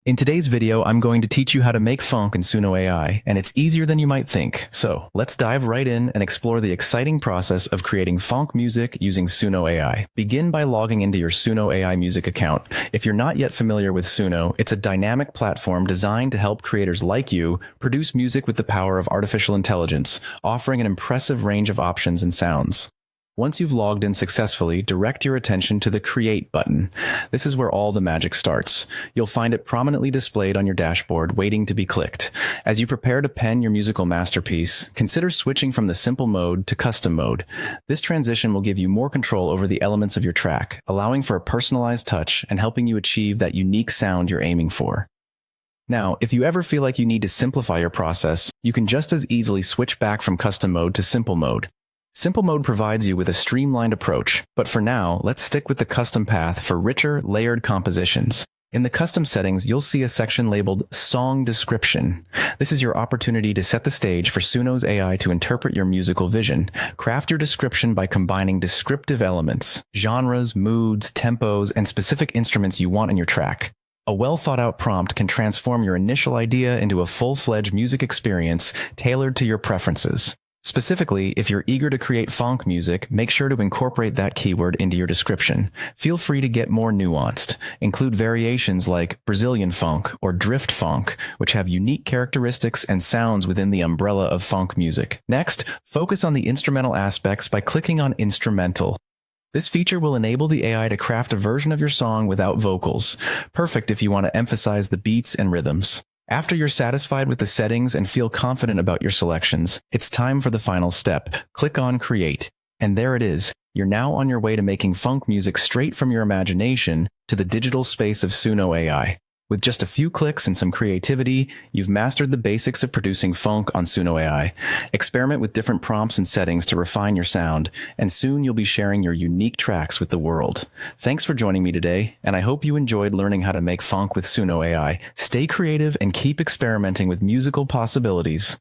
In today's video, I'm going to teach you how to make Phonk in Suno AI, and it's easier than you might think. So let's dive right in and explore the exciting process of creating Phonk music using Suno AI. Begin by logging into your Suno AI music account. If you're not yet familiar with Suno, it's a dynamic platform designed to help creators like you produce music with the power of artificial intelligence, offering an impressive range of options and sounds. Once you've logged in successfully, direct your attention to the Create button. This is where all the magic starts. You'll find it prominently displayed on your dashboard, waiting to be clicked. As you prepare to pen your musical masterpiece, consider switching from the simple mode to custom mode. This transition will give you more control over the elements of your track, allowing for a personalized touch and helping you achieve that unique sound you're aiming for. Now, if you ever feel like you need to simplify your process, you can just as easily switch back from custom mode to simple mode. Simple mode provides you with a streamlined approach, but for now, let's stick with the custom path for richer, layered compositions. In the custom settings, you'll see a section labeled Song Description. This is your opportunity to set the stage for Suno's AI to interpret your musical vision. Craft your description by combining descriptive elements, genres, moods, tempos, and specific instruments you want in your track. A well-thought-out prompt can transform your initial idea into a full-fledged music experience tailored to your preferences. Specifically, if you're eager to create Phonk music, make sure to incorporate that keyword into your description. Feel free to get more nuanced. Include variations like Brazilian Phonk or Drift Phonk, which have unique characteristics and sounds within the umbrella of Phonk music. Next, focus on the instrumental aspects by clicking on Instrumental. This feature will enable the AI to craft a version of your song without vocals, perfect if you want to emphasize the beats and rhythms. After you're satisfied with the settings and feel confident about your selections, it's time for the final step. Click on Create. And there it is. You're now on your way to making Phonk music straight from your imagination to the digital space of Suno AI. With just a few clicks and some creativity, you've mastered the basics of producing Phonk on Suno AI. Experiment with different prompts and settings to refine your sound, and soon you'll be sharing your unique tracks with the world. Thanks for joining me today, and I hope you enjoyed learning how to make Phonk with Suno AI. Stay creative and keep experimenting with musical possibilities.